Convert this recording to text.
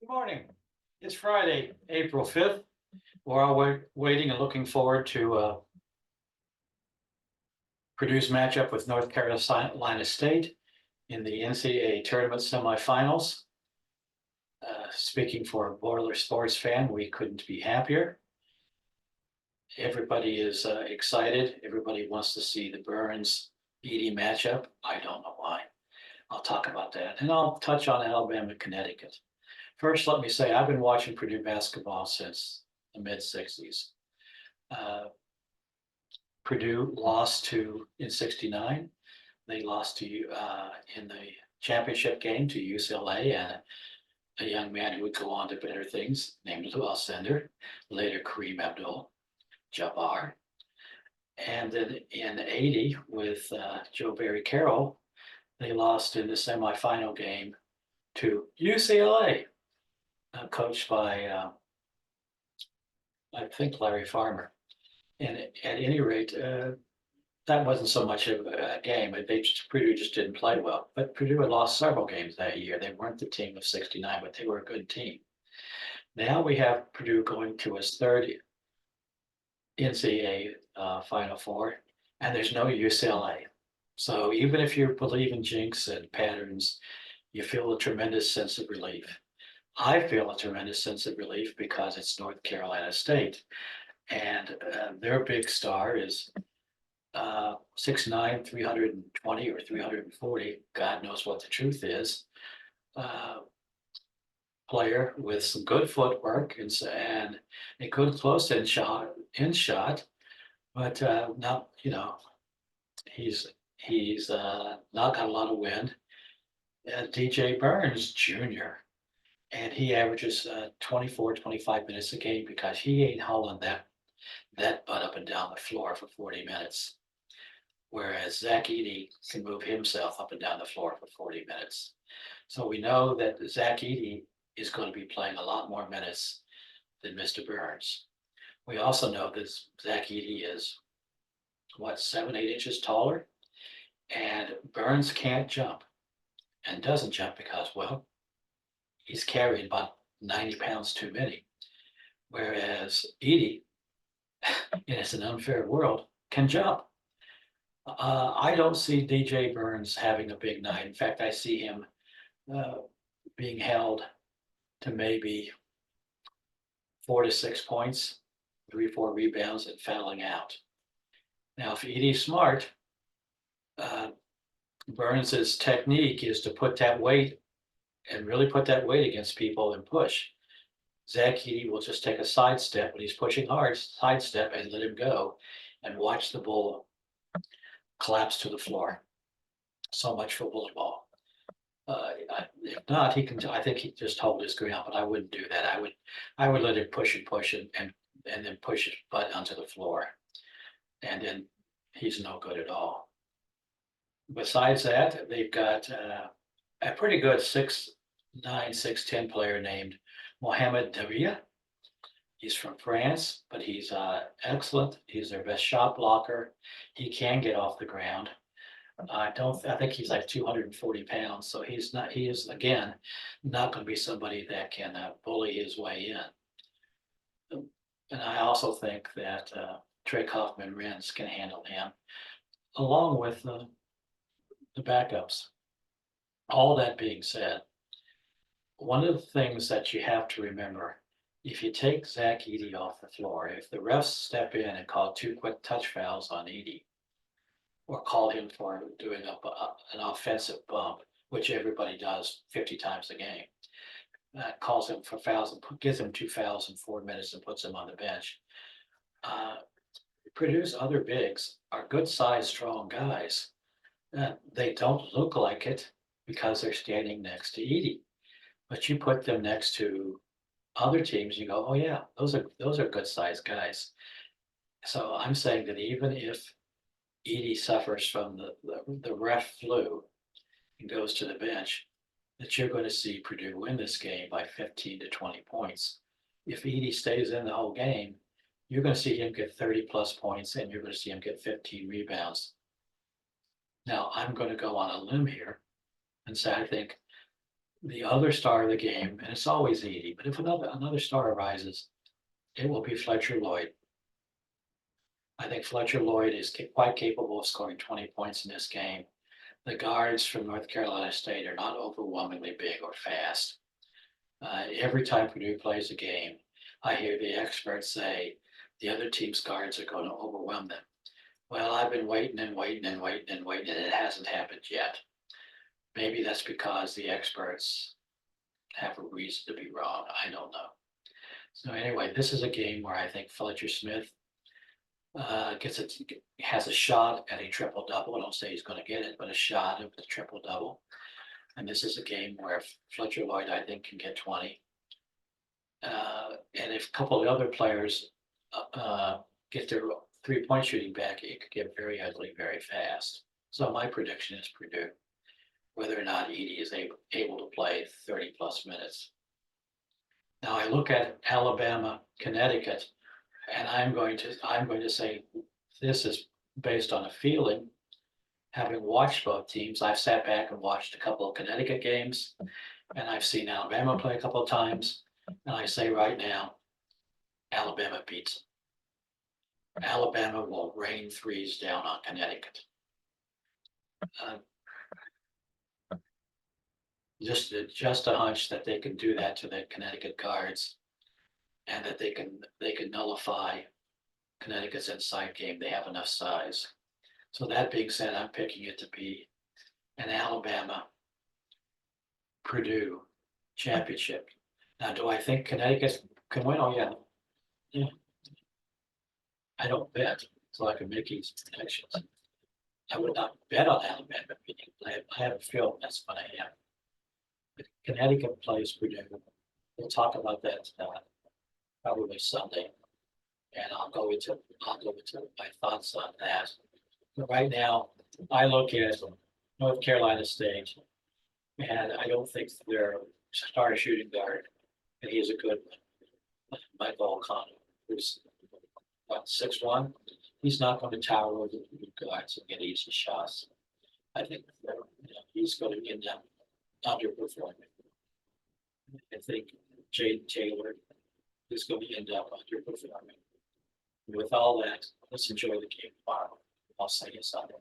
Morning. It's Friday, April 5th. We're all waiting and looking forward to Purdue's matchup with North Carolina State in the NCAA tournament semifinals. Speaking for a Boilersportsfan, we couldn't be happier. Everybody is excited. Everybody wants to see the Burns-Edey matchup. I don't know why. I'll talk about that. And I'll touch on Alabama, Connecticut. First, let me say I've been watching Purdue basketball since the mid-'60s. Purdue lost in '69. They lost in the championship game to UCLA and a young man who would go on to better things named Lou Alcindor, later Kareem Abdul-Jabbar. And then in '80 with Joe Barry Carroll, they lost in the semifinal game to UCLA, coached by, I think, Larry Farmer. And at any rate, that wasn't so much of a game. Purdue just didn't play well. But Purdue had lost several games that year. They weren't the team of '69, but they were a good team. Now we have Purdue going to its third NCAA Final Four, and there's no UCLA. So even if you believe in jinx and patterns, you feel a tremendous sense of relief. I feel a tremendous sense of relief because it's North Carolina State. And their big star is 6'9", 320 or 340. God knows what the truth is. Player with some good footwork and a good close-in shot, but not, he's not got a lot of wind. DJ Burns Jr., and he averages 24, 25 minutes a game because he ain't hauling that butt up and down the floor for 40 minutes. Whereas Zach Edey can move himself up and down the floor for 40 minutes. So we know that Zach Edey is going to be playing a lot more minutes than Mr. Burns. We also know that Zach Edey is, 7, 8 inches taller? And Burns can't jump and doesn't jump because, he's carried about 90 pounds too many. Whereas Edey, and it's an unfair world, can jump. I don't see DJ Burns having a big night. In fact, I see him being held to maybe 4 to 6 points, 3 or 4 rebounds, and fouling out. Now, if Edey's smart, Burns's technique is to put that weight and really put that weight against people and push. Zach Edey will just take a sidestep when he's pushing hard, sidestep and let him go and watch the bull collapse to the floor. So much for bullet ball. If not, I think he'd just hold his ground, but I wouldn't do that. I would let him push and then push his butt onto the floor. And then he's no good at all. Besides that, they've got a pretty good 6'9", 6'10" player named Mohamed Daria. He's from France, but he's excellent. He's their best shot blocker. He can get off the ground. I think he's like 240 pounds, so he is again not going to be somebody that can bully his way in. And I also think that Trey Kaufman-Renz can handle him, along with the backups. All that being said, one of the things that you have to remember, if you take Zach Edey off the floor, if the refs step in and call 2 quick touch fouls on Edey, or call him for doing an offensive bump, which everybody does 50 times a game, calls him for fouls and gives him 2 fouls in 4 minutes and puts him on the bench. Purdue's other bigs are good-sized, strong guys. They don't look like it because they're standing next to Edey. But you put them next to other teams, you go, oh yeah, those are good-sized guys. So I'm saying that even if Edey suffers from the ref flu and goes to the bench, that you're going to see Purdue win this game by 15 to 20 points. If Edey stays in the whole game, you're going to see him get 30-plus points, and you're going to see him get 15 rebounds. Now, I'm going to go on a limb here and say I think The other star of the game, and it's always Edie, but if another star arises, it will be Fletcher Lloyd. I think Fletcher Lloyd is quite capable of scoring 20 points in this game. The guards from North Carolina State are not overwhelmingly big or fast. Every time Purdue plays a game, I hear the experts say the other team's guards are going to overwhelm them. Well, I've been waiting and waiting and waiting and waiting, and it hasn't happened yet. Maybe that's because the experts have a reason to be wrong. I don't know. So anyway, this is a game where I think Fletcher Smith has a shot at a triple double. I don't say he's going to get it, but a shot at the triple double. And this is a game where Fletcher Lloyd, I think, can get 20. And if a couple of other players get their 3-point shooting back, it could get very ugly very fast. So my prediction is Purdue, whether or not Edie is able to play 30 plus minutes. Now I look at Alabama, Connecticut, and I'm going to say this is based on a feeling. Having watched both teams, I've sat back and watched a couple of Connecticut games, and I've seen Alabama play a couple of times. And I say right now, Alabama beats them. Alabama will rain threes down on Connecticut. Just a hunch that they can do that to the Connecticut guards, and that they can nullify Connecticut's inside game. They have enough size. So that being said, I'm picking it to be an Alabama Purdue championship. Now, do I think Connecticut can win? Oh yeah. Yeah. I don't bet, so I can make these predictions. I would not bet on Alabama beating. I have a feeling that's what I am. But Connecticut plays Purdue. We'll talk about that probably Sunday, and I'll go into my thoughts on that. But right now, I look at North Carolina State, and I don't think their star shooting guard, and he's a good one, Michael O'Connell, who's what, 6'1". He's not going to tower over the guards and get easy shots. I think he's going to end up underperforming. I think Jade Taylor is going to end up underperforming. With all that, let's enjoy the game tomorrow. I'll see you Sunday.